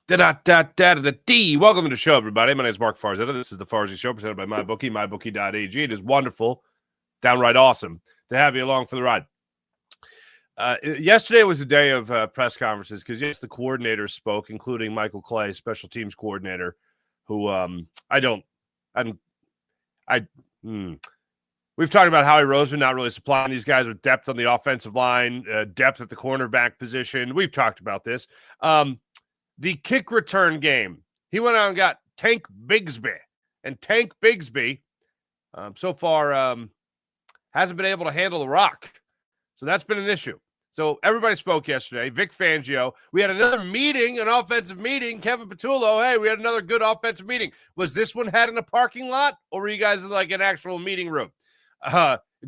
Da-da-da-da-da-dee. Welcome to the show, everybody. My name is Mark Farzetta. This is the Farzy Show presented by MyBookie, MyBookie.ag. It is wonderful, downright awesome to have you along for the ride. Yesterday was a day of press conferences because, yes, the coordinators spoke, including Michael Clay, special teams coordinator, who we've talked about Howie Roseman not really supplying these guys with depth on the offensive line, depth at the cornerback position. We've talked about this. The kick return game, he went out and got Tank Bigsby. And Tank Bigsby, so far, hasn't been able to handle the rock. So that's been an issue. So everybody spoke yesterday. Vic Fangio. We had another meeting, an offensive meeting. Kevin Patullo, hey, we had another good offensive meeting. Was this one had in a parking lot, or were you guys in like an actual meeting room?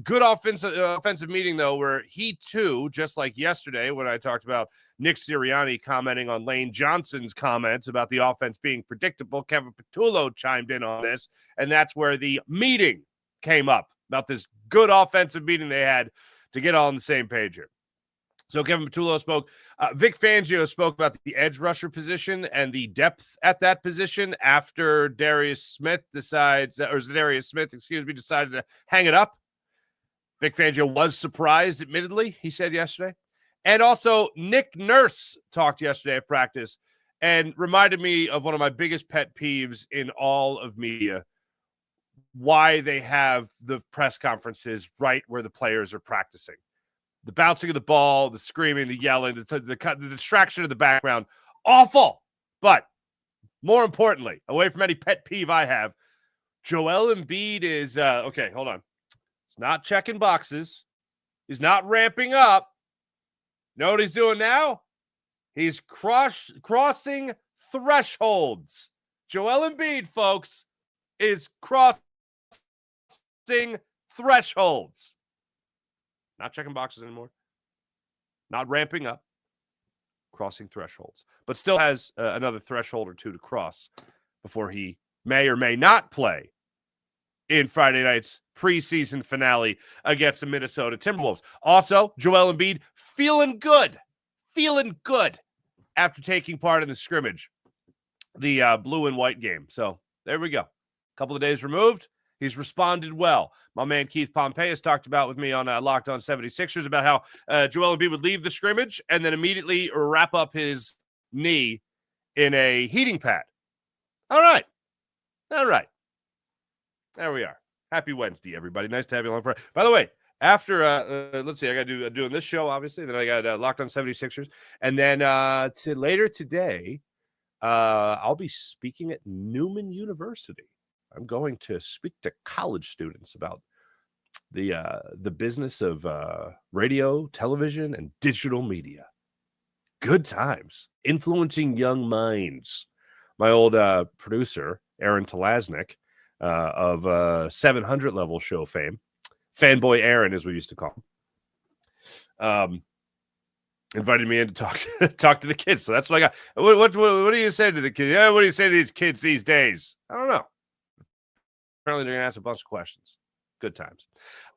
Good offensive meeting, though, where he, too, just like yesterday when I talked about Nick Sirianni commenting on Lane Johnson's comments about the offense being predictable, Kevin Patullo chimed in on this, and that's where the meeting came up, about this good offensive meeting they had to get all on the same page here. So Kevin Patullo spoke. Vic Fangio spoke about the edge rusher position and the depth at that position after Darius Smith decided to hang it up. Vic Fangio was surprised, admittedly, he said yesterday. And also, Nick Nurse talked yesterday at practice and reminded me of one of my biggest pet peeves in all of media, why they have the press conferences right where the players are practicing. The bouncing of the ball, the screaming, the yelling, the distraction in the background, awful. But more importantly, away from any pet peeve I have, Joel Embiid is, okay, hold on. He's not checking boxes. He's not ramping up. You know what he's doing now? He's crossing thresholds. Joel Embiid, folks, is crossing thresholds. Not checking boxes anymore. Not ramping up. Crossing thresholds. But still has another threshold or two to cross before he may or may not play in Friday night's preseason finale against the Minnesota Timberwolves. Also, Joel Embiid feeling good after taking part in the scrimmage, the blue and white game. So there we go. A couple of days removed. He's responded well. My man Keith Pompey has talked about with me on Locked On 76ers about how Joel Embiid would leave the scrimmage and then immediately wrap up his knee in a heating pad. All right. There we are. Happy Wednesday, everybody. Nice to have you along for. By the way, after let's see, I got to doing this show, obviously. Then I got Locked On 76ers, and then later today, I'll be speaking at Newman University. I'm going to speak to college students about the business of radio, television, and digital media. Good times, influencing young minds. My old producer, Aaron Telaznik, of 700 level show fame, Fanboy Aaron, as we used to call him, invited me in to talk to the kids. So that's what I got. What do you say to the kids? Yeah, what do you say to these kids these days? I don't know. Apparently, they're going to ask a bunch of questions. Good times.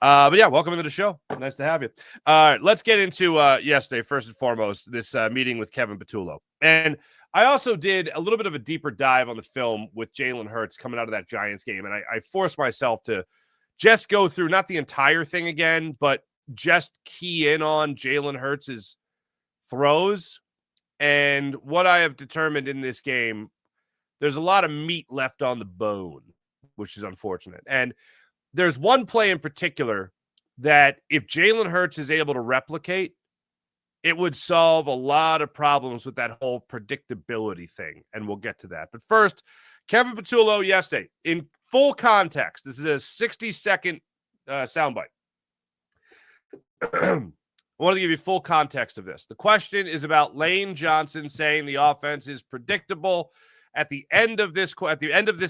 But yeah, welcome to the show. Nice to have you. All right, let's get into yesterday, first and foremost, this meeting with Kevin Patullo. And I also did a little bit of a deeper dive on the film with Jalen Hurts coming out of that Giants game. And I forced myself to just go through, not the entire thing again, but just key in on Jalen Hurts' throws. And what I have determined in this game, there's a lot of meat left on the bone, which is unfortunate. And there's one play in particular that if Jalen Hurts is able to replicate, it would solve a lot of problems with that whole predictability thing, and we'll get to that. But first, Kevin Patullo yesterday, in full context, this is a 60-second soundbite. I want to give you full context of this. The question is about Lane Johnson saying the offense is predictable. At the end of this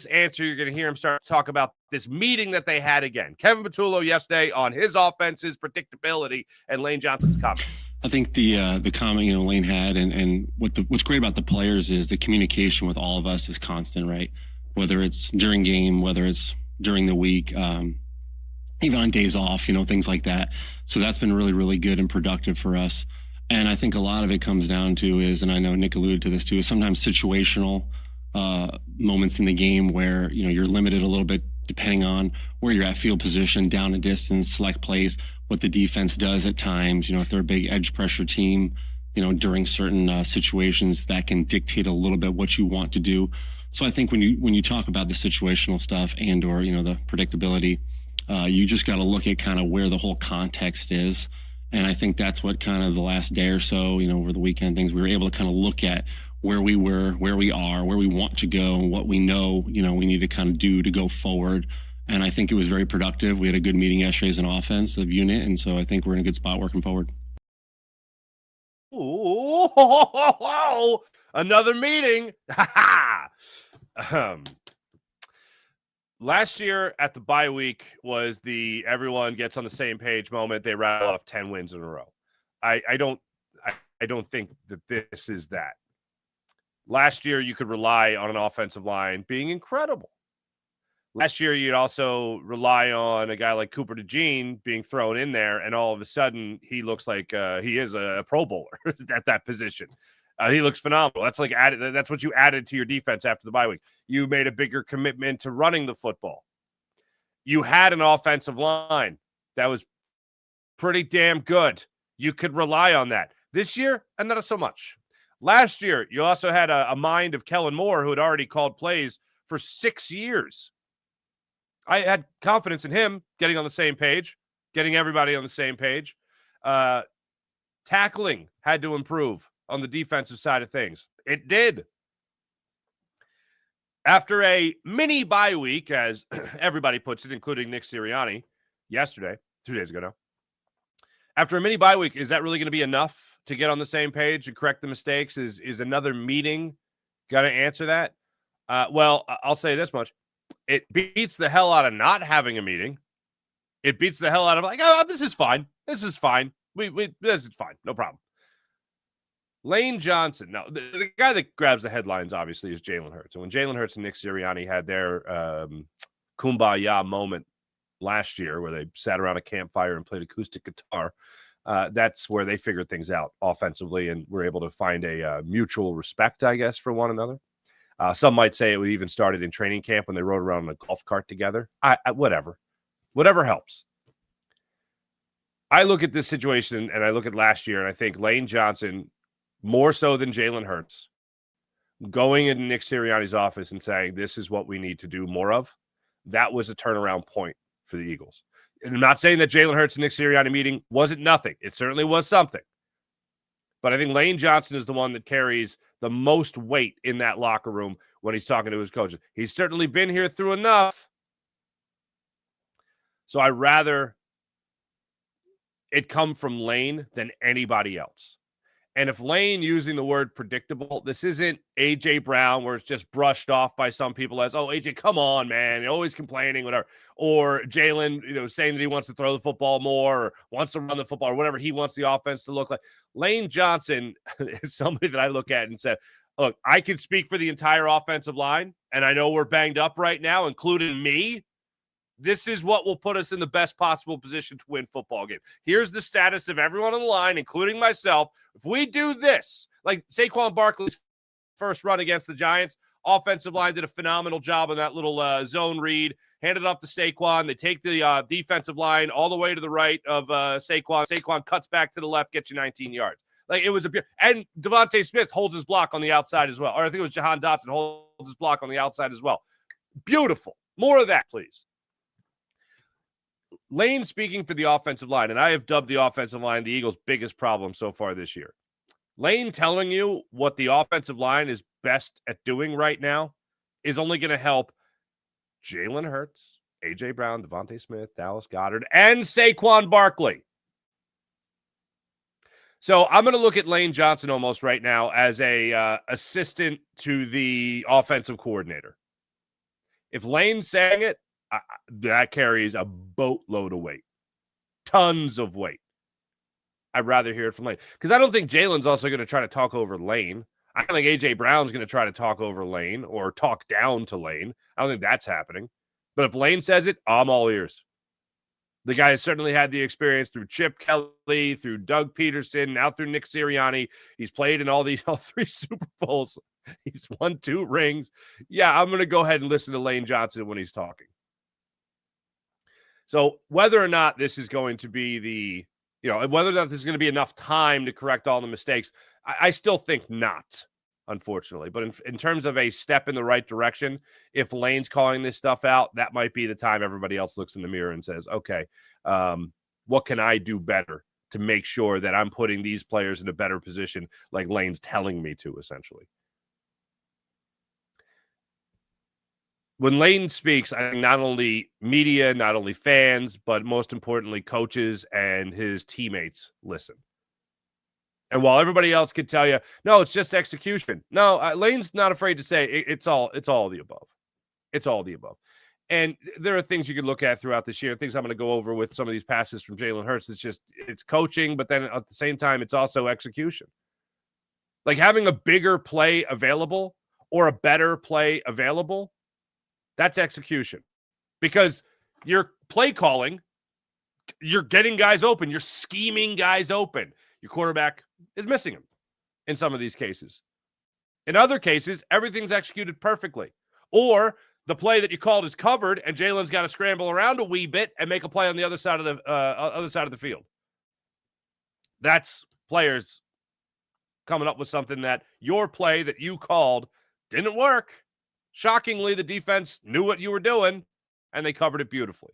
answer, you're going to hear him start to talk about this meeting that they had again. Kevin Patullo yesterday on his offense's predictability and Lane Johnson's comments. I think the comment Lane had and what's great about the players is the communication with all of us is constant, right? Whether it's during game, whether it's during the week, even on days off, things like that. So that's been really, really good and productive for us. And I think a lot of it comes down to is, and I know Nick alluded to this too, is sometimes situational moments in the game where, you're limited a little bit depending on where you're at field position, down a distance, select plays, what the defense does at times. If they're a big edge pressure team, during certain situations that can dictate a little bit what you want to do. So I think when you talk about the situational stuff and or the predictability, you just got to look at kind of where the whole context is. And I think that's what kind of the last day or so, over the weekend things, we were able to kind of look at where we were, where we are, where we want to go, and what we know, we need to kind of do to go forward. And I think it was very productive. We had a good meeting yesterday as an offensive unit. And so I think we're in a good spot working forward. Ooh, another meeting. Last year at the bye week was the everyone gets on the same page moment. They rattle off 10 wins in a row. I don't think that this is that. Last year, you could rely on an offensive line being incredible. Last year, you'd also rely on a guy like Cooper DeJean being thrown in there, and all of a sudden, he looks like he is a Pro Bowler at that position. He looks phenomenal. That's like added. That's what you added to your defense after the bye week. You made a bigger commitment to running the football. You had an offensive line that was pretty damn good. You could rely on that. This year, and not so much. Last year, you also had a mind of Kellen Moore, who had already called plays for 6 years. I had confidence in him getting on the same page, getting everybody on the same page. Tackling had to improve on the defensive side of things. It did. After a mini bye week, as everybody puts it, including Nick Sirianni yesterday, 2 days ago now. After a mini bye week, is that really going to be enough to get on the same page and correct the mistakes? Is another meeting going to answer that? Well, I'll say this much. It beats the hell out of not having a meeting. It beats the hell out of like, oh, this is fine. This is fine. This is fine. No problem. Lane Johnson. Now, the guy that grabs the headlines, obviously, is Jalen Hurts. And when Jalen Hurts and Nick Sirianni had their kumbaya moment last year where they sat around a campfire and played acoustic guitar, that's where they figured things out offensively and were able to find a mutual respect, I guess, for one another. Some might say it would even started in training camp when they rode around in a golf cart together. Whatever helps. I look at this situation and I look at last year and I think Lane Johnson, more so than Jalen Hurts, going into Nick Sirianni's office and saying, this is what we need to do more of. That was a turnaround point for the Eagles. And I'm not saying that Jalen Hurts and Nick Sirianni meeting wasn't nothing. It certainly was something. But I think Lane Johnson is the one that carries the most weight in that locker room when he's talking to his coaches. He's certainly been here through enough. So I'd rather it come from Lane than anybody else. And if Lane using the word predictable, this isn't A.J. Brown where it's just brushed off by some people as, oh, A.J., come on, man. You're always complaining, whatever. Or Jalen, saying that he wants to throw the football more or wants to run the football or whatever he wants the offense to look like. Lane Johnson is somebody that I look at and said, look, I can speak for the entire offensive line, and I know we're banged up right now, including me. This is what will put us in the best possible position to win football game. Here's the status of everyone on the line, including myself. If we do this, like Saquon Barkley's first run against the Giants, offensive line did a phenomenal job on that little zone read, handed off to Saquon. They take the defensive line all the way to the right of Saquon. Saquon cuts back to the left, gets you 19 yards. Like, it was and Devontae Smith holds his block on the outside as well. Or I think it was Jahan Dotson holds his block on the outside as well. Beautiful. More of that, please. Lane speaking for the offensive line, and I have dubbed the offensive line the Eagles' biggest problem so far this year. Lane telling you what the offensive line is best at doing right now is only going to help Jalen Hurts, A.J. Brown, Devontae Smith, Dallas Goedert, and Saquon Barkley. So I'm going to look at Lane Johnson almost right now as a assistant to the offensive coordinator. If Lane's saying it, that carries a boatload of weight. Tons of weight. I'd rather hear it from Lane. Because I don't think Jalen's also going to try to talk over Lane. I don't think A.J. Brown's going to try to talk over Lane or talk down to Lane. I don't think that's happening. But if Lane says it, I'm all ears. The guy has certainly had the experience through Chip Kelly, through Doug Peterson, now through Nick Sirianni. He's played in all 3 Super Bowls. He's won 2 rings. Yeah, I'm going to go ahead and listen to Lane Johnson when he's talking. So whether or not this is going to be whether or not there's going to be enough time to correct all the mistakes, I still think not, unfortunately. But in terms of a step in the right direction, if Lane's calling this stuff out, that might be the time everybody else looks in the mirror and says, okay, what can I do better to make sure that I'm putting these players in a better position like Lane's telling me to, essentially. When Lane speaks, I think not only media, not only fans, but most importantly, coaches and his teammates listen. And while everybody else could tell you, no, it's just execution. No, Lane's not afraid to say it's all the above. It's all the above. And there are things you could look at throughout this year, things I'm going to go over with some of these passes from Jalen Hurts. It's coaching, but then at the same time, it's also execution. Like having a bigger play available or a better play available, that's execution. Because you're play calling, you're getting guys open, you're scheming guys open. Your quarterback is missing them in some of these cases. In other cases, everything's executed perfectly. Or the play that you called is covered, and Jalen's got to scramble around a wee bit and make a play on the other side of the field. That's players coming up with something that your play that you called didn't work. Shockingly, the defense knew what you were doing, and they covered it beautifully.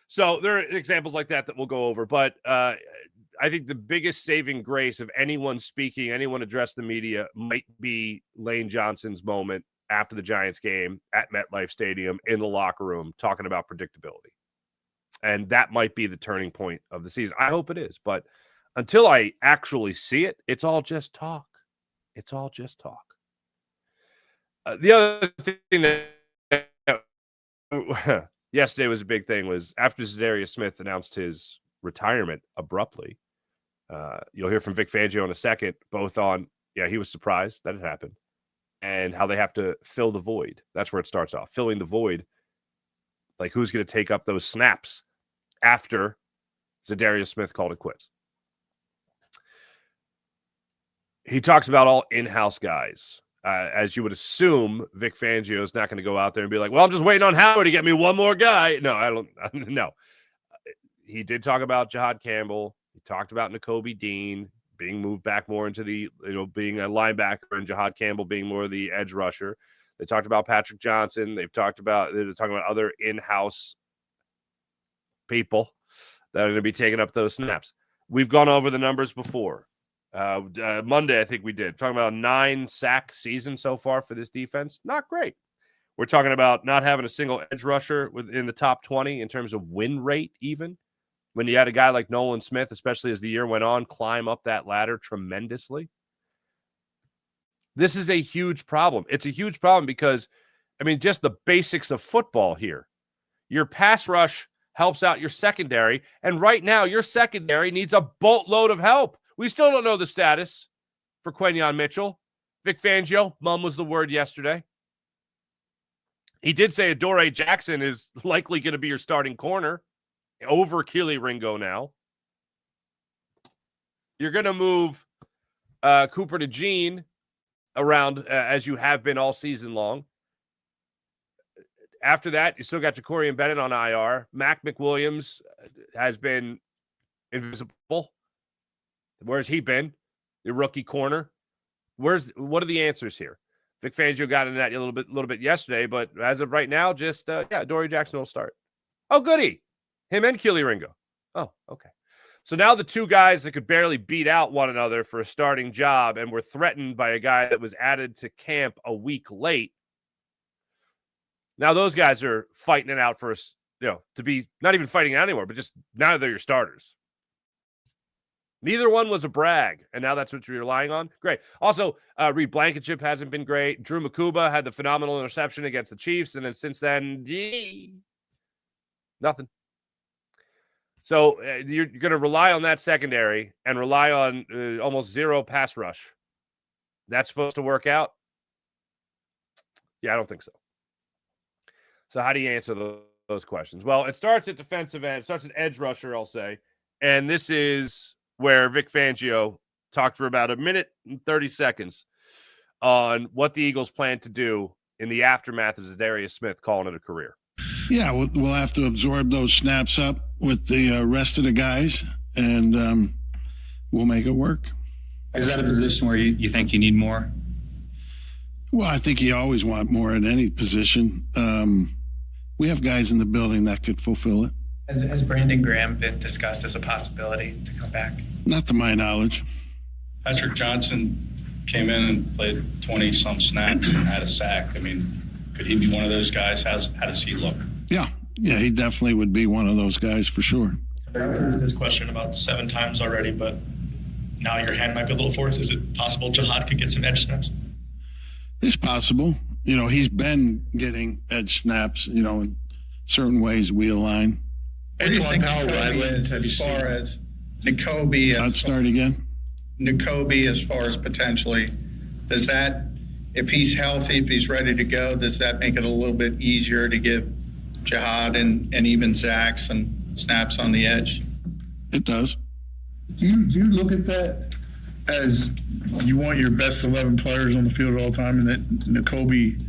So there are examples like that we'll go over. But I think the biggest saving grace of anyone speaking, anyone addressing the media, might be Lane Johnson's moment after the Giants game at MetLife Stadium in the locker room talking about predictability. And that might be the turning point of the season. I hope it is. But until I actually see it, it's all just talk. It's all just talk. The other thing that yesterday was a big thing was after Zadarius Smith announced his retirement abruptly. You'll hear from Vic Fangio in a second, both on, he was surprised that it happened and how they have to fill the void. That's where it starts off, filling the void. Like who's going to take up those snaps after Zadarius Smith called it quits. He talks about all in-house guys. As you would assume, Vic Fangio is not going to go out there and be like, well, I'm just waiting on Howard to get me one more guy. No, I don't. No. He did talk about Jahad Campbell. He talked about Nakobe Dean being moved back more into the, being a linebacker and Jahad Campbell being more of the edge rusher. They talked about Patrick Johnson. They're talking about other in-house people that are going to be taking up those snaps. We've gone over the numbers before. Monday, I think we did. Talking about a 9-sack season so far for this defense. Not great. We're talking about not having a single edge rusher within the top 20 in terms of win rate even. When you had a guy like Nolan Smith, especially as the year went on, climb up that ladder tremendously. This is a huge problem. It's a huge problem because, just the basics of football here. Your pass rush helps out your secondary, and right now your secondary needs a boatload of help. We still don't know the status for Quinyon Mitchell. Vic Fangio, mum was the word yesterday. He did say Adoree Jackson is likely going to be your starting corner over Keely Ringo now. You're going to move Cooper DeJean around as you have been all season long. After that, you still got Ja'Cory Bennett on IR. Mac McWilliams has been invisible. Where's he been? The rookie corner. What are the answers here? Vic Fangio got into that a little bit yesterday, but as of right now, just Adoree Jackson will start. Oh, goody. Him and Keely Ringo. Oh, okay. So now the two guys that could barely beat out one another for a starting job and were threatened by a guy that was added to camp a week late. Now those guys are fighting it out for to be not even fighting out anymore, but just now they're your starters. Neither one was a brag, and now that's what you're relying on. Great. Also, Reed Blankenship hasn't been great. Drew Makuba had the phenomenal interception against the Chiefs, and then since then, nothing. So you're going to rely on that secondary and rely on almost zero pass rush. That's supposed to work out? Yeah, I don't think so. So how do you answer those questions? Well, it starts at defensive end. It starts at edge rusher, I'll say. And this is where Vic Fangio talked for about a minute and 30 seconds on what the Eagles plan to do in the aftermath of Zadarius Smith calling it a career. Yeah, we'll have to absorb those snaps up with the rest of the guys, and we'll make it work. Is that a position where you think you need more? Well, I think you always want more at any position. We have guys in the building that could fulfill it. Has Brandon Graham been discussed as a possibility to come back? Not to my knowledge. Patrick Johnson came in and played 20-some snaps and had a sack. I mean, could he be one of those guys? How does he look? Yeah, he definitely would be one of those guys for sure. I've asked this question about 7 times already, but now your hand might be a little forced. Is it possible Jihad could get some edge snaps? It's possible. He's been getting edge snaps, in certain ways we align. What do you think as far as Nakobe? I'd start again. Nakobe, as far as potentially, does that, if he's healthy, if he's ready to go, does that make it a little bit easier to give Jihad and even Zach some snaps on the edge? It does. Do you look at that as you want your best 11 players on the field all the time, and that Nakobe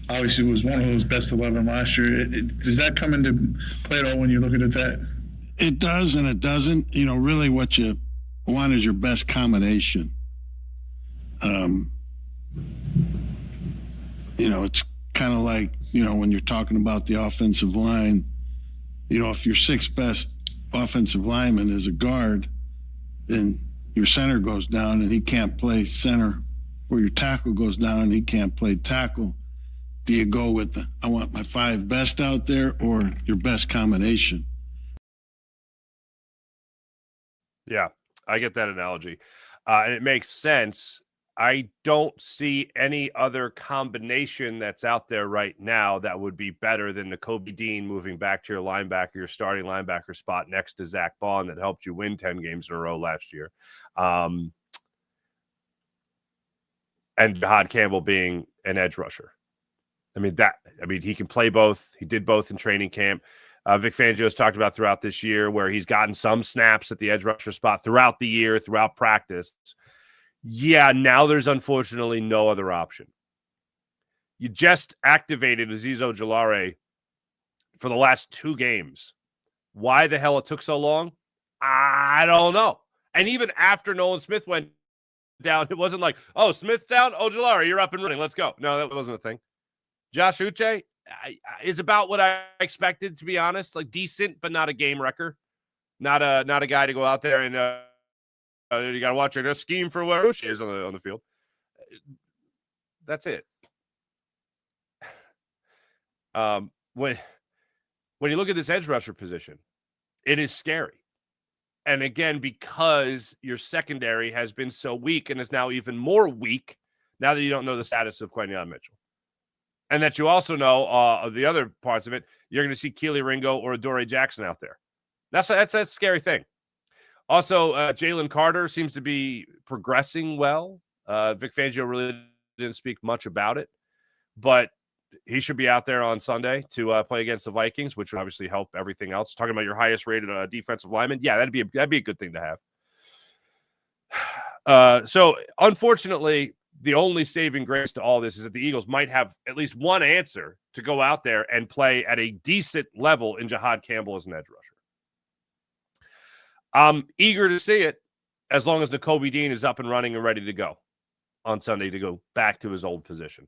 obviously was one of those best 11 last year? Does that come into play at all when you're looking at that? It does and it doesn't. Really what you want is your best combination. It's kind of like, when you're talking about the offensive line, if your 6th best offensive lineman is a guard, then your center goes down and he can't play center, or your tackle goes down and he can't play tackle. Do you go with I want my 5 best out there, or your best combination? Yeah, I get that analogy. And it makes sense. I don't see any other combination that's out there right now that would be better than Nakobe Dean moving back to your starting linebacker spot next to Zach Bond that helped you win 10 games in a row last year. And Jihad Campbell being an edge rusher. He can play both. He did both in training camp. Vic Fangio has talked about throughout this year where he's gotten some snaps at the edge rusher spot throughout the year, throughout practice. Yeah, now there's unfortunately no other option. You just activated Azeez Ojulari for the last 2 games. Why the hell it took so long? I don't know. And even after Nolan Smith went down, it wasn't like, oh, Smith's down, Ojulari, you're up and running, let's go. No, that wasn't a thing. Josh Uche is about what I expected, to be honest. Like, decent, but not a game wrecker. Not a guy to go out there and you got to watch a scheme for where Uche is on the field. That's it. When you look at this edge rusher position, it is scary. And again, because your secondary has been so weak and is now even more weak now that you don't know the status of Quinyon Mitchell. And that you also know the other parts of it, you're going to see Keely Ringo or Adoree Jackson out there. That's a scary thing. Also, Jalen Carter seems to be progressing well. Vic Fangio really didn't speak much about it, but he should be out there on Sunday to play against the Vikings, which would obviously help everything else. Talking about your highest rated defensive lineman, yeah, that'd be a good thing to have. So, unfortunately, the only saving grace to all this is that the Eagles might have at least one answer to go out there and play at a decent level in Jihad Campbell as an edge rusher. I'm eager to see it as long as Nakobe Dean is up and running and ready to go on Sunday to go back to his old position.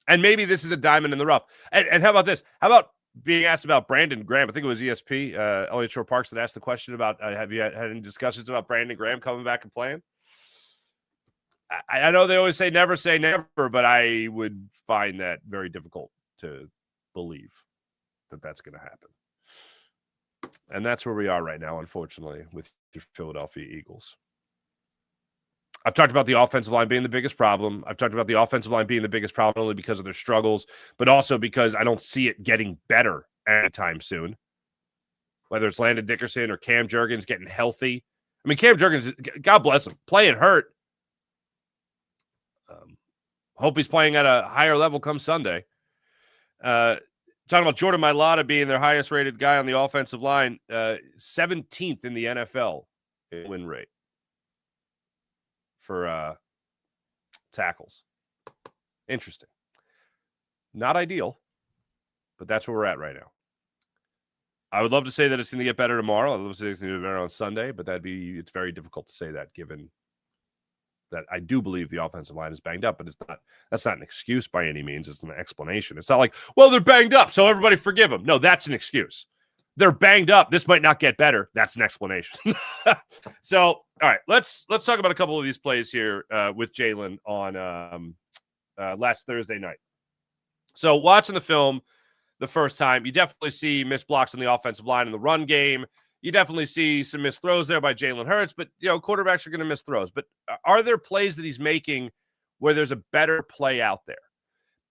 And maybe this is a diamond in the rough. And how about this? How about being asked about Brandon Graham? I think it was ESP, Elliot Shore Parks, that asked the question about have you had any discussions about Brandon Graham coming back and playing? I know they always say never, but I would find that very difficult to believe that that's going to happen. And that's where we are right now, unfortunately, with your Philadelphia Eagles. I've talked about the offensive line being the biggest problem. I've talked about the offensive line being the biggest problem only because of their struggles, but also because I don't see it getting better anytime soon. Whether it's Landon Dickerson or Cam Jurgens getting healthy. I mean, Cam Jurgens, God bless him, playing hurt. Hope he's playing at a higher level come Sunday. Talking about Jordan Mailata being their highest rated guy on the offensive line, 17th in the NFL in win rate for tackles. Interesting. Not ideal, but that's where we're at right now. I would love to say that it's going to get better tomorrow. I'd love to say it's going to get better on Sunday, but it's very difficult to say that given that I do believe the offensive line is banged up, but that's not an excuse by any means. It's an explanation. It's not like, well, they're banged up, so everybody forgive them. No, that's an excuse. They're banged up. This might not get better. That's an explanation. So, all right, let's talk about a couple of these plays here with Jalen on last Thursday night. So watching the film the first time, you definitely see missed blocks on the offensive line in the run game. You definitely see some missed throws there by Jalen Hurts, but, quarterbacks are going to miss throws. But are there plays that he's making where there's a better play out there?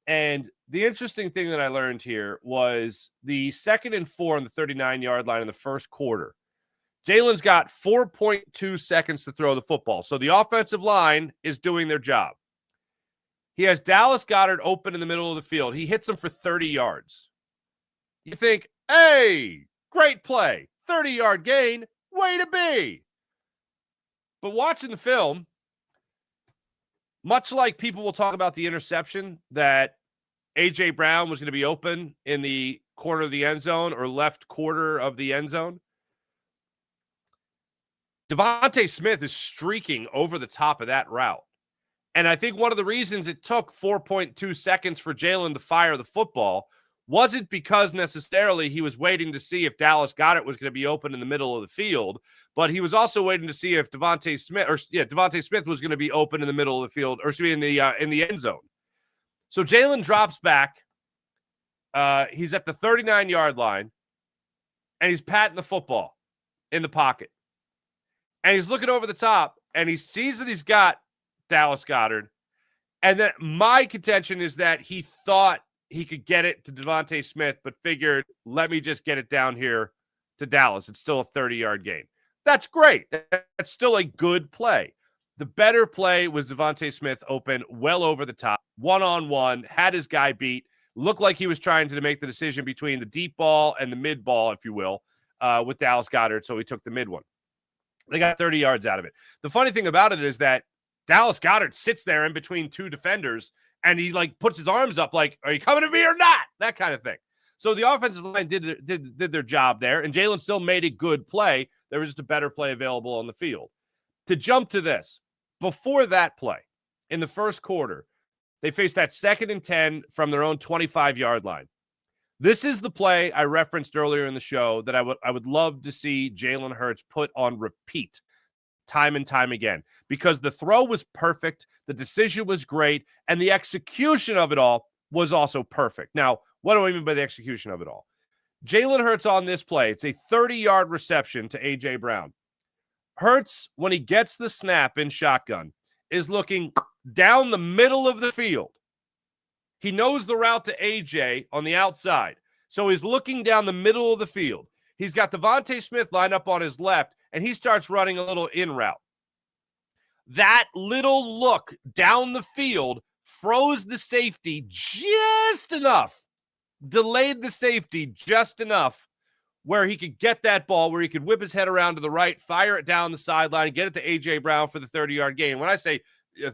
And the interesting thing that I learned here was the 2nd and 4 on the 39-yard line in the first quarter. Jalen's got 4.2 seconds to throw the football. So the offensive line is doing their job. He has Dallas Goedert open in the middle of the field. He hits him for 30 yards. You think, hey, great play. 30-yard gain, way to be. But watching the film, much like people will talk about the interception that A.J. Brown was going to be open in the corner of the end zone or left quarter of the end zone, Devontae Smith is streaking over the top of that route. And I think one of the reasons it took 4.2 seconds for Jalen to fire the football wasn't because necessarily he was waiting to see if Dallas Goedert was going to be open in the middle of the field, but he was also waiting to see if Devontae Smith was going to be open in the middle of the field, or should be in the end zone. So Jalen drops back. He's at the 39-yard line, and he's patting the football in the pocket. And he's looking over the top, and he sees that he's got Dallas Goedert. And then my contention is that he thought he could get it to Devontae Smith, but figured, let me just get it down here to Dallas. It's still a 30-yard gain. That's great. That's still a good play. The better play was Devontae Smith open well over the top, one-on-one, had his guy beat, looked like he was trying to make the decision between the deep ball and the mid ball, if you will, with Dallas Goedert, so he took the mid one. They got 30 yards out of it. The funny thing about it is that Dallas Goedert sits there in between two defenders, and he puts his arms up like, are you coming to me or not? That kind of thing. So the offensive line did their job there, and Jalen still made a good play. There was just a better play available on the field. To jump to this, before that play, in the first quarter, they faced that 2nd and 10 from their own 25-yard line. This is the play I referenced earlier in the show that I would love to see Jalen Hurts put on repeat time and time again, because the throw was perfect, the decision was great, and the execution of it all was also perfect. Now, what do I mean by the execution of it all? Jalen Hurts on this play, it's a 30-yard reception to A.J. Brown. Hurts, when he gets the snap in shotgun, is looking down the middle of the field. He knows the route to A.J. on the outside, so he's looking down the middle of the field. He's got Devontae Smith lined up on his left, and he starts running a little in route. That little look down the field froze the safety just enough, delayed the safety just enough where he could get that ball, where he could whip his head around to the right, fire it down the sideline, get it to A.J. Brown for the 30-yard gain. When I say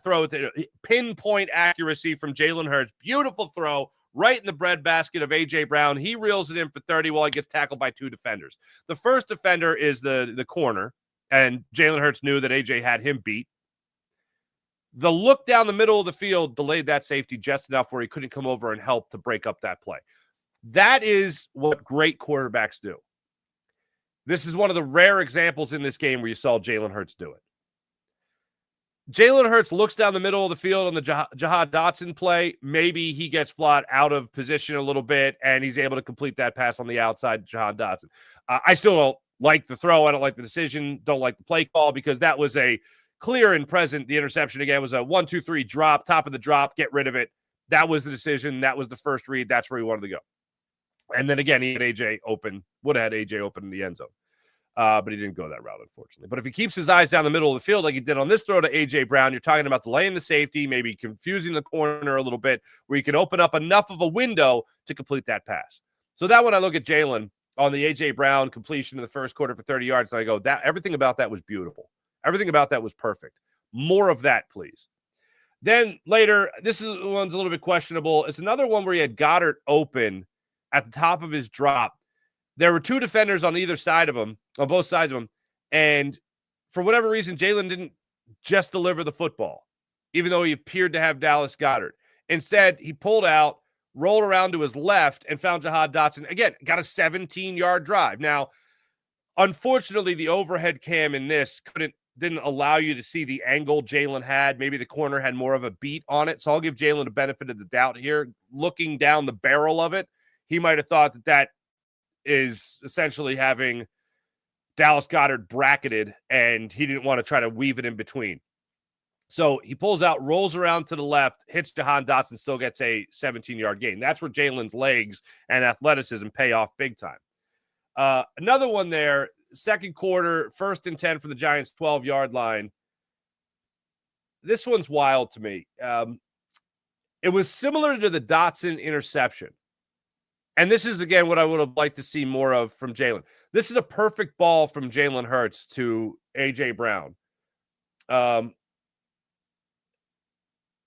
throw it, pinpoint accuracy from Jalen Hurts, beautiful throw, right in the breadbasket of A.J. Brown. He reels it in for 30 while he gets tackled by two defenders. The first defender is the corner, and Jalen Hurts knew that A.J. had him beat. The look down the middle of the field delayed that safety just enough where he couldn't come over and help to break up that play. That is what great quarterbacks do. This is one of the rare examples in this game where you saw Jalen Hurts do it. Jalen Hurts looks down the middle of the field on the Jahad Dotson play. Maybe he gets flat out of position a little bit, and he's able to complete that pass on the outside to Jahad Dotson. I still don't like the throw. I don't like the decision. Don't like the play call, because that was a clear and present. The interception, again, was a 1-2-3 drop, top of the drop, get rid of it. That was the decision. That was the first read. That's where he wanted to go. And then, again, he had A.J. open, would have had A.J. open in the end zone. But he didn't go that route, unfortunately. But if he keeps his eyes down the middle of the field like he did on this throw to A.J. Brown, you're talking about delaying the safety, maybe confusing the corner a little bit, where you can open up enough of a window to complete that pass. So that when I look at Jalen on the A.J. Brown completion in the first quarter for 30 yards, and I go, that everything about that was beautiful. Everything about that was perfect. More of that, please. Then later, this is one's a little bit questionable. It's another one where he had Goddard open at the top of his drop. There were two defenders on either side of him, on both sides of him, and for whatever reason, Jalen didn't just deliver the football, even though he appeared to have Dallas Goedert. Instead, he pulled out, rolled around to his left, and found Jahan Dotson. Again, got a 17-yard drive. Now, unfortunately, the overhead cam in this didn't allow you to see the angle Jalen had. Maybe the corner had more of a beat on it. So I'll give Jalen the benefit of the doubt here. Looking down the barrel of it, he might have thought that is essentially having Dallas Goedert bracketed, and he didn't want to try to weave it in between. So he pulls out, rolls around to the left, hits Jahan Dotson, still gets a 17-yard gain. That's where Jalen's legs and athleticism pay off big time. Another one there, second quarter, 1st and 10 from the Giants' 12-yard line. This one's wild to me. It was similar to the Dotson interception. And this is, again, what I would have liked to see more of from Jalen. This is a perfect ball from Jalen Hurts to A.J. Brown.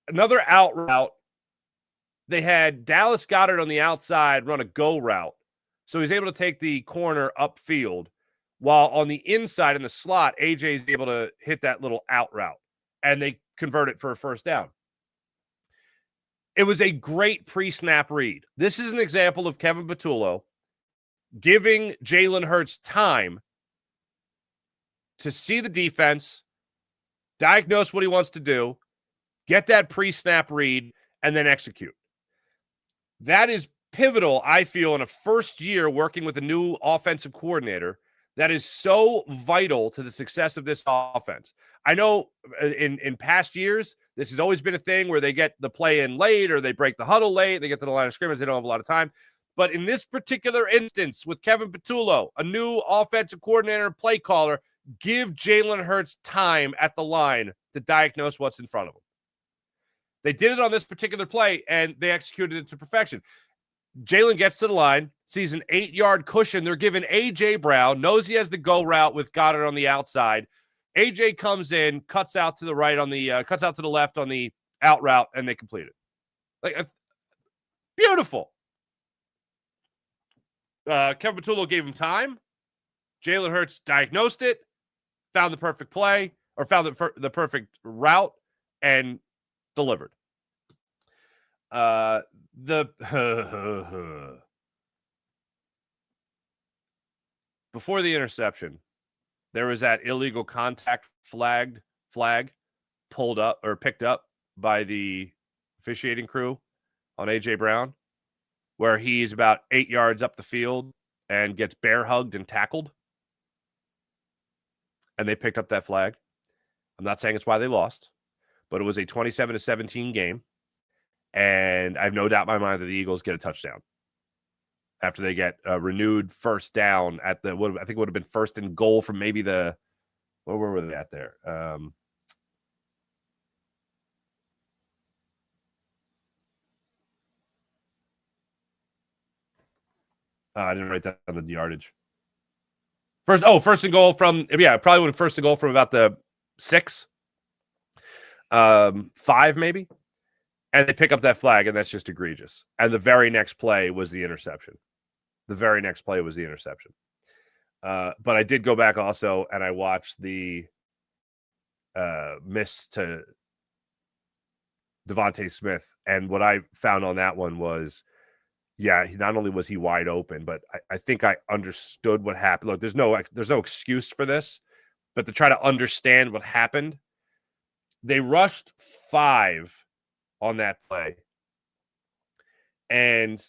Another out route. They had Dallas Goedert on the outside run a go route. So he's able to take the corner upfield, while on the inside in the slot, A.J. is able to hit that little out route, and they convert it for a first down. It was a great pre-snap read. This is an example of Kevin Patullo giving Jalen Hurts time to see the defense, diagnose what he wants to do, get that pre-snap read, and then execute. That is pivotal, I feel, in a first year working with a new offensive coordinator. That is so vital to the success of this offense. I know in past years, this has always been a thing where they get the play in late or they break the huddle late. They get to the line of scrimmage. They don't have a lot of time. But in this particular instance with Kevin Patullo, a new offensive coordinator and play caller, give Jalen Hurts time at the line to diagnose what's in front of him. They did it on this particular play, and they executed it to perfection. Jalen gets to the line, sees an 8-yard cushion. They're giving A.J. Brown, knows he has the go route with Goddard on the outside. A.J. comes in, cuts out to the right on the cuts out to the left on the out route, and they complete it. Like beautiful. Kevin Patullo gave him time. Jalen Hurts diagnosed it, found the perfect play, or found the perfect route, and delivered. Before the interception, there was that illegal contact flag pulled up or picked up by the officiating crew on A.J. Brown, where he's about 8 yards up the field and gets bear hugged and tackled. And they picked up that flag. I'm not saying it's why they lost, but it was a 27-17 game. And I have no doubt in my mind that the Eagles get a touchdown after they get a renewed first down at the, I think it would have been 1st and goal from maybe where were they at there? I didn't write that on the yardage. First and goal from, probably would have 1st and goal from about the 6, 5 maybe. And they pick up that flag, and that's just egregious. And the very next play was the interception. But I did go back also, and I watched the miss to Devontae Smith. And what I found on that one was, not only was he wide open, but I think I understood what happened. Look, there's no excuse for this, but to try to understand what happened, they rushed 5 on that play. And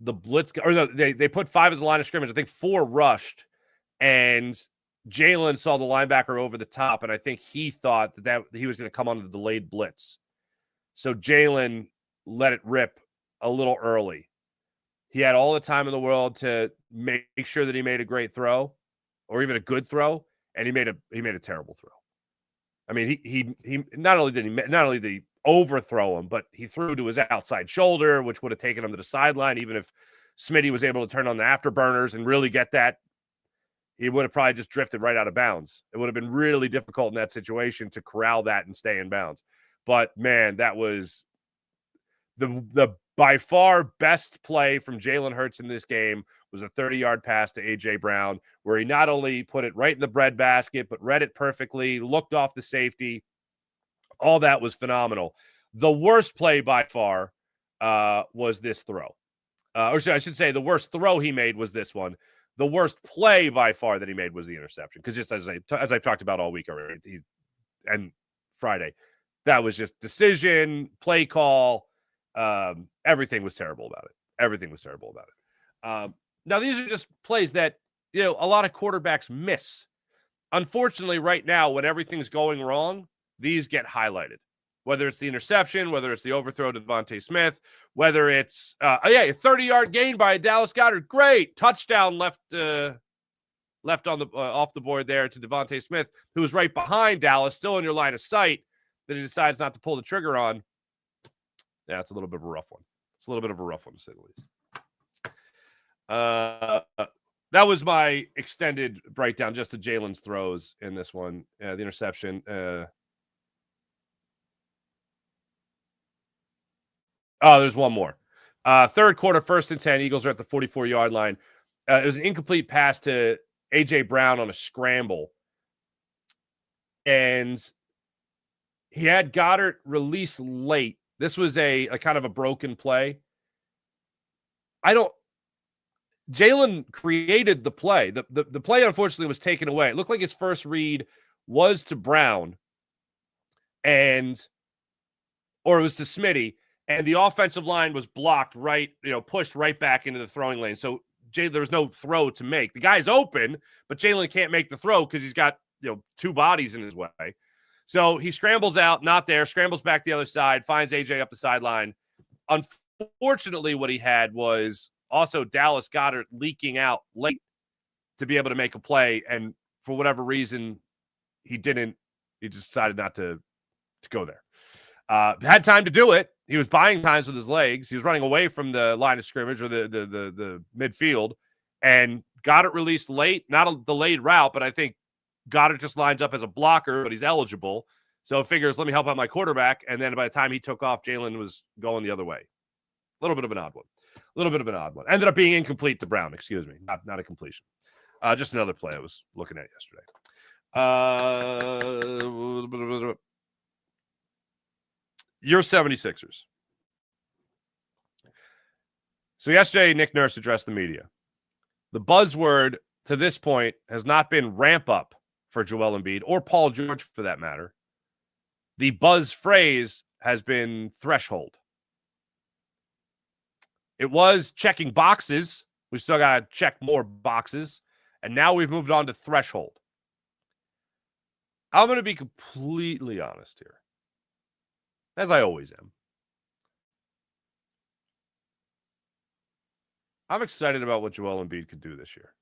the blitz, they put 5 at the line of scrimmage. I think 4 rushed, and Jalen saw the linebacker over the top, and I think he thought that he was going to come on the delayed blitz. So Jalen let it rip a little early. He had all the time in the world to make sure that he made a great throw, or even a good throw, and he made a terrible throw. I mean, he not only did he overthrow him, but he threw to his outside shoulder, which would have taken him to the sideline, even if Smitty was able to turn on the afterburners and really get that, he would have probably just drifted right out of bounds. It would have been really difficult in that situation to corral that and stay in bounds. But, man, that was the by far best play from Jalen Hurts in this game was a 30-yard pass to A.J. Brown, where he not only put it right in the breadbasket, but read it perfectly, looked off the safety. All that was phenomenal. The worst play by far was this throw. Or I should say the worst throw he made was this one. The worst play by far that he made was the interception. Because just as I've talked about all week already, and Friday, that was just decision, play call. Everything was terrible about it. Everything was terrible about it. Now, these are just plays that, a lot of quarterbacks miss. Unfortunately, right now, when everything's going wrong, these get highlighted. Whether it's the interception, whether it's the overthrow to Devontae Smith, whether it's a 30-yard gain by Dallas Goedert, great touchdown left on the off the board there to Devontae Smith, who was right behind Dallas, still in your line of sight, that he decides not to pull the trigger on. Yeah, it's a little bit of a rough one. It's a little bit of a rough one, to say the least. That was my extended breakdown just to Jalen's throws in this one. The interception. There's one more. Third quarter, 1st and 10. Eagles are at the 44-yard line. It was an incomplete pass to A.J. Brown on a scramble. And he had Goddard release late. This was a kind of a broken play. Jalen created the play. The play, unfortunately, was taken away. It looked like his first read was to Brown, or it was to Smitty, and the offensive line was blocked pushed right back into the throwing lane. So there was no throw to make. The guy's open, but Jalen can't make the throw because he's got two bodies in his way. So he scrambles out, not there, scrambles back the other side, finds AJ up the sideline. Unfortunately, what he had was also Dallas Goedert leaking out late to be able to make a play. And for whatever reason, he didn't. He just decided not to go there. Had time to do it. He was buying times with his legs. He was running away from the line of scrimmage or the midfield. And Goedert released late. Not a delayed route, but I think Goddard just lines up as a blocker, but he's eligible. So it figures, let me help out my quarterback. And then by the time he took off, Jalen was going the other way. A little bit of an odd one. Ended up being incomplete to Brown, excuse me. Not a completion. Just another play I was looking at yesterday. Your 76ers. So yesterday, Nick Nurse addressed the media. The buzzword to this point has not been ramp up for Joel Embiid or Paul George for that matter. The buzz phrase has been threshold. It was checking boxes. We still got to check more boxes. And now we've moved on to threshold. I'm going to be completely honest here, as I always am. I'm excited about what Joel Embiid could do this year.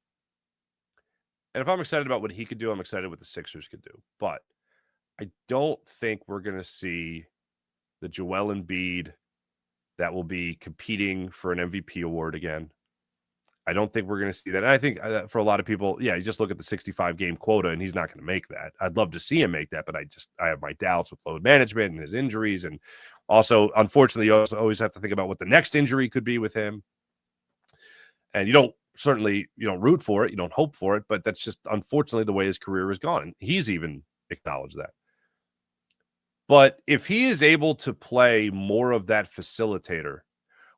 And if I'm excited about what he could do, I'm excited what the Sixers could do. But I don't think we're going to see the Joel Embiid that will be competing for an MVP award again. I don't think we're going to see that. And I think for a lot of people, you just look at the 65-game quota, and he's not going to make that. I'd love to see him make that, but I have my doubts with load management and his injuries. And also, unfortunately, you also always have to think about what the next injury could be with him. And you don't root for it. You don't hope for it, but that's just unfortunately the way his career has gone. And he's even acknowledged that. But if he is able to play more of that facilitator,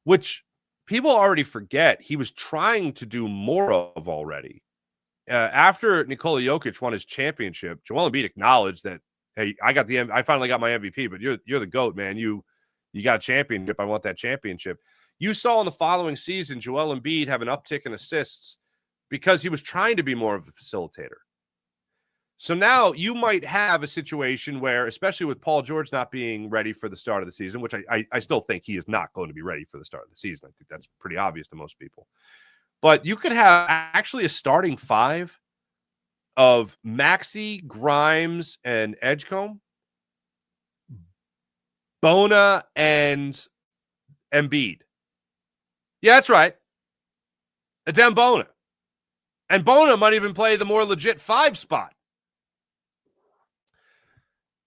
which people already forget he was trying to do more of already. After Nikola Jokic won his championship, Joel Embiid acknowledged that, hey, I finally got my MVP, but you're the GOAT, man. You got a championship. I want that championship. You saw in the following season Joel Embiid have an uptick in assists because he was trying to be more of a facilitator. So now you might have a situation where, especially with Paul George not being ready for the start of the season, which I still think he is not going to be ready for the start of the season. I think that's pretty obvious to most people. But you could have actually a starting five of Maxey, Grimes, and Edgecombe, Bona, and Embiid. Yeah, that's right. than Bona. And Bona might even play the more legit 5 spot.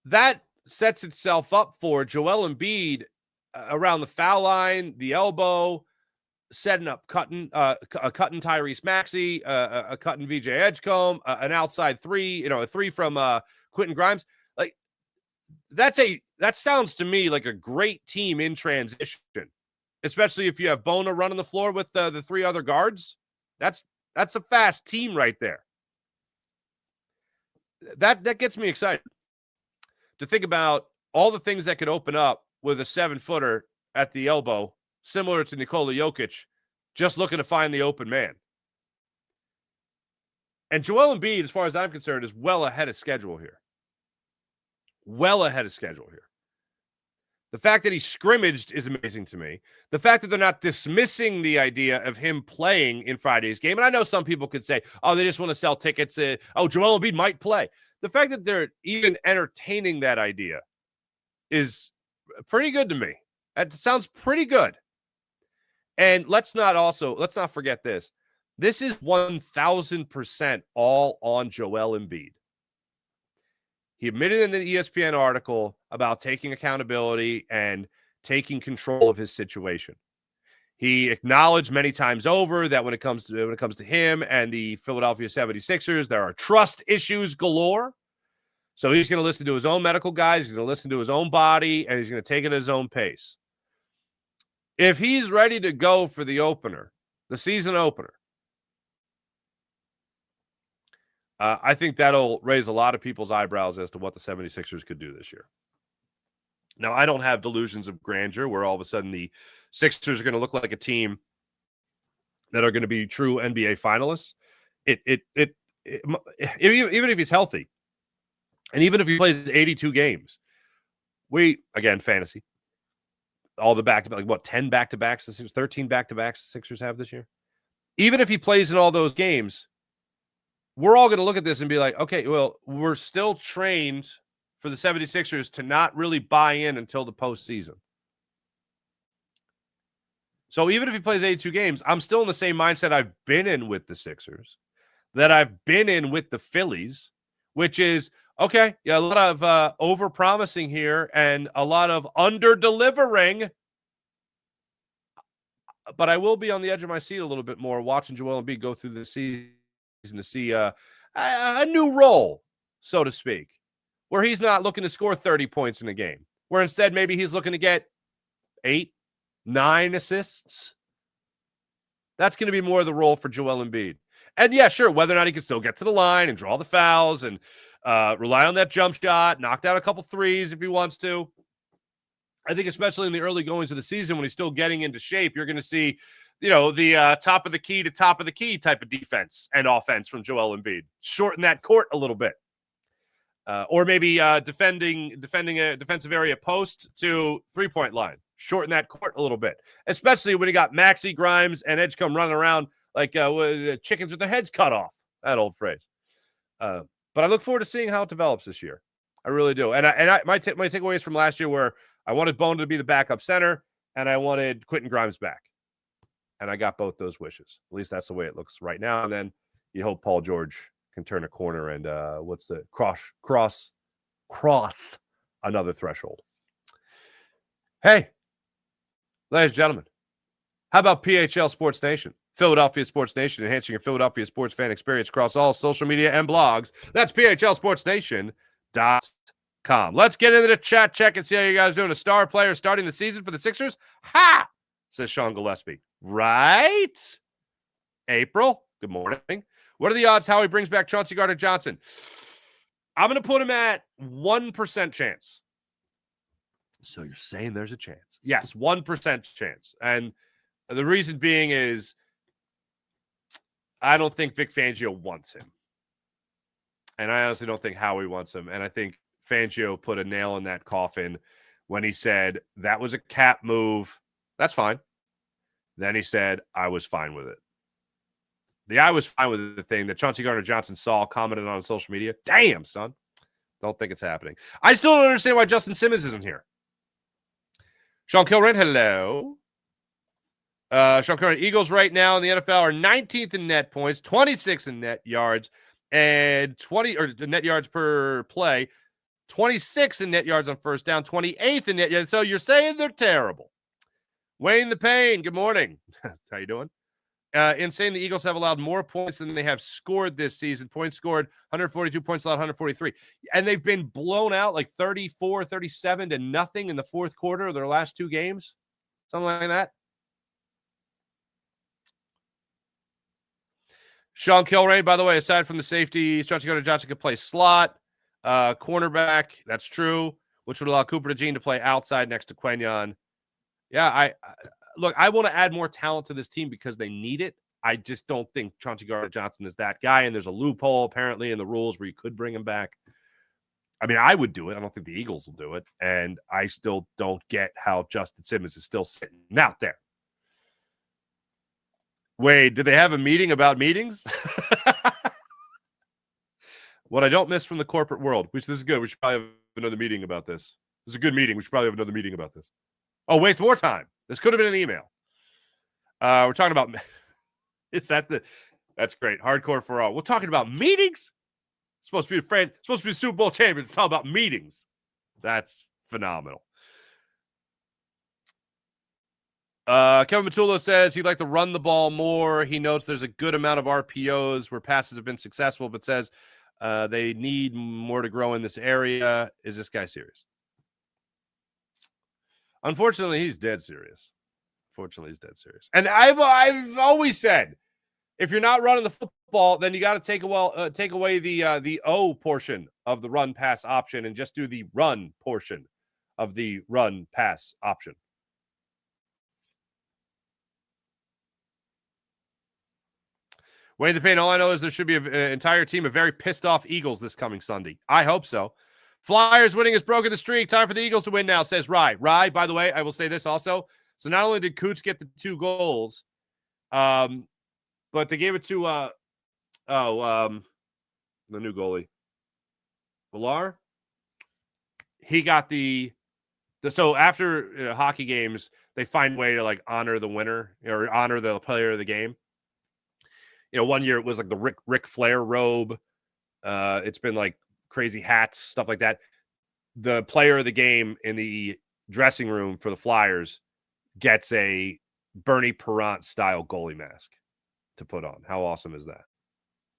That sets itself up for Joel Embiid around the foul line, the elbow, setting up cutting Tyrese Maxey, a cutting VJ Edgecombe, an outside 3, a 3 from Quentin Grimes. Like that sounds to me like a great team in transition, especially if you have Bona running the floor with the 3 other guards. That's a fast team right there. That gets me excited to think about all the things that could open up with a 7-footer at the elbow, similar to Nikola Jokic, just looking to find the open man. And Joel Embiid, as far as I'm concerned, is well ahead of schedule here. Well ahead of schedule here. The fact that he scrimmaged is amazing to me. The fact that they're not dismissing the idea of him playing in Friday's game. And I know some people could say, oh, they just want to sell tickets. Joel Embiid might play. The fact that they're even entertaining that idea is pretty good to me. That sounds pretty good. And let's not forget this. This is 1,000% all on Joel Embiid. He admitted in the ESPN article about taking accountability and taking control of his situation. He acknowledged many times over that when it comes to him and the Philadelphia 76ers, there are trust issues galore. So he's going to listen to his own medical guys, he's going to listen to his own body, and he's going to take it at his own pace. If he's ready to go for the opener, the season opener, I think that'll raise a lot of people's eyebrows as to what the 76ers could do this year. Now, I don't have delusions of grandeur where all of a sudden the Sixers are going to look like a team that are going to be true NBA finalists. Even if he's healthy, and even if he plays 82 games, again, fantasy, all the back-to-back, 10 back-to-backs, the Sixers, 13 back-to-backs the Sixers have this year. Even if he plays in all those games, we're all going to look at this and be like, okay, well, we're still trained for the 76ers to not really buy in until the postseason. So even if he plays 82 games, I'm still in the same mindset I've been in with the Sixers, that I've been in with the Phillies, which is, okay, yeah, a lot of over-promising here and a lot of under-delivering. But I will be on the edge of my seat a little bit more watching Joel Embiid go through the season to see a new role, so to speak, where he's not looking to score 30 points in a game, where instead maybe he's looking to get 8, 9 assists. That's going to be more of the role for Joel Embiid. And yeah, sure, whether or not he can still get to the line and draw the fouls and rely on that jump shot, knock down a couple threes if he wants to. I think especially in the early goings of the season when he's still getting into shape, you're going to see the top of the key to top of the key type of defense and offense from Joel Embiid. Shorten that court a little bit. Or maybe defending a defensive area post to three-point line. Shorten that court a little bit. Especially when you got Maxey, Grimes, and Edgecombe running around like chickens with their heads cut off. That old phrase. But I look forward to seeing how it develops this year. I really do. And my takeaways from last year were I wanted Bona to be the backup center, and I wanted Quentin Grimes back. And I got both those wishes. At least that's the way it looks right now. And then you hope Paul George can turn a corner and cross another threshold. Hey, ladies and gentlemen, how about PHL Sports Nation? Philadelphia Sports Nation, enhancing your Philadelphia sports fan experience across all social media and blogs. That's PHLSportsNation.com. Let's get into the chat check and see how you guys are doing. A star player starting the season for the Sixers? Ha! Says Sean Gillespie. Right? April, good morning. What are the odds Howie brings back Chauncey Gardner-Johnson? I'm going to put him at 1% chance. So you're saying there's a chance. Yes, 1% chance. And the reason being is I don't think Vic Fangio wants him. And I honestly don't think Howie wants him. And I think Fangio put a nail in that coffin when he said that was a cap move. That's fine. Then he said, I was fine with it. The I was fine with the thing that Chauncey Gardner-Johnson saw, commented on social media. Damn, son. Don't think it's happening. I still don't understand why Justin Simmons isn't here. Sean Kilren, hello. Sean Curran, Eagles right now in the NFL are 19th in net points, 26th in net yards, and 20 or net yards per play, 26 in net yards on first down, 28th in net yards. So you're saying they're terrible. Wayne the Pain, good morning. How you doing? Insane. The Eagles have allowed more points than they have scored this season. Points scored, 142 points allowed, 143. And they've been blown out like 34, 37 to nothing in the fourth quarter of their last two games. Something like that. Sean Kilrain, by the way, aside from the safety, Johnson could play slot, cornerback. That's true, which would allow Cooper DeJean to play outside next to Quenyon. Yeah, look, I want to add more talent to this team because they need it. I just don't think Chauncey Gardner-Johnson is that guy, and there's a loophole apparently in the rules where you could bring him back. I mean, I would do it. I don't think the Eagles will do it, and I still don't get how Justin Simmons is still sitting out there. Wade, did they have a meeting about meetings? What I don't miss from the corporate world, which this is good. We should probably have another meeting about this. This is a good meeting. We should probably have another meeting about this. Oh, waste more time. This could have been an email. We're talking about that's great. Hardcore for all. We're talking about meetings. Supposed to be a Super Bowl champion. We're talking about meetings. That's phenomenal. Kevin Patullo says he'd like to run the ball more. He notes there's a good amount of RPOs where passes have been successful, but says they need more to grow in this area. Is this guy serious? Unfortunately, he's dead serious. And I've always said, if you're not running the football, then you got to take away the O portion of the run pass option and just do the run portion of the run pass option. Wayne the Pain, all I know is there should be an entire team of very pissed off Eagles this coming Sunday. I hope so. Flyers winning has broken the streak. Time for the Eagles to win now, says Rye. Rye, by the way, I will say this also. So not only did Coots get the 2 goals, but they gave it to the new goalie. Villar. He got so after hockey games, they find a way to like honor the winner or honor the player of the game. You know, one year it was like the Ric Flair robe. It's been like crazy hats, stuff like that. The player of the game in the dressing room for the Flyers gets a Bernie Parent style goalie mask to put on. How awesome is that?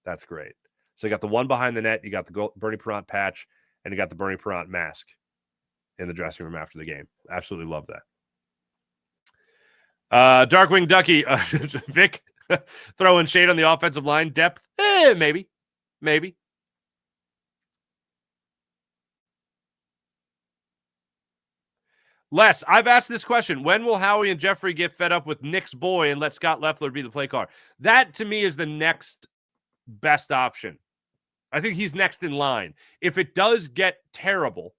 That's great. So you got the one behind the net, you got the Bernie Parent patch, and you got the Bernie Parent mask in the dressing room after the game. Absolutely love that. Darkwing Ducky, Vic throwing shade on the offensive line depth. Maybe. Les, I've asked this question. When will Howie and Jeffrey get fed up with Nick's boy and let Scott Loeffler be the play caller? That, to me, is the next best option. I think he's next in line. If it does get terrible,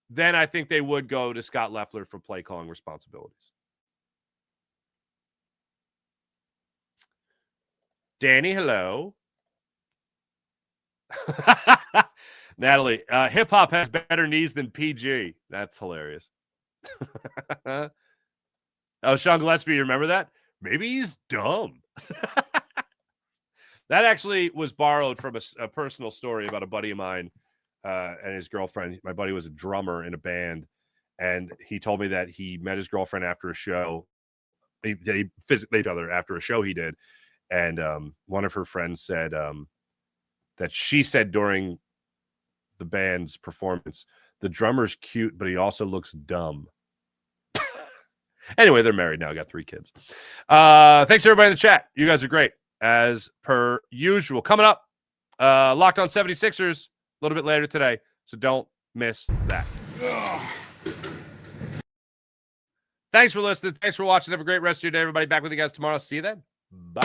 then I think they would go to Scott Loeffler for play calling responsibilities. Danny, hello. Natalie, hip-hop has better knees than PG. That's hilarious. Oh, Sean Gillespie, you remember that? Maybe he's dumb. That actually was borrowed from a personal story about a buddy of mine and his girlfriend. My buddy was a drummer in a band, and he told me that he met his girlfriend after a show. They physically each other after a show he did, and one of her friends said that she said during the band's performance, the drummer's cute, but he also looks dumb. Anyway, they're married now. Got 3 kids. Thanks, everybody in the chat. You guys are great, as per usual. Coming up, Locked On 76ers a little bit later today, so don't miss that. Thanks for listening. Thanks for watching. Have a great rest of your day, everybody. Back with you guys tomorrow. See you then. Bye.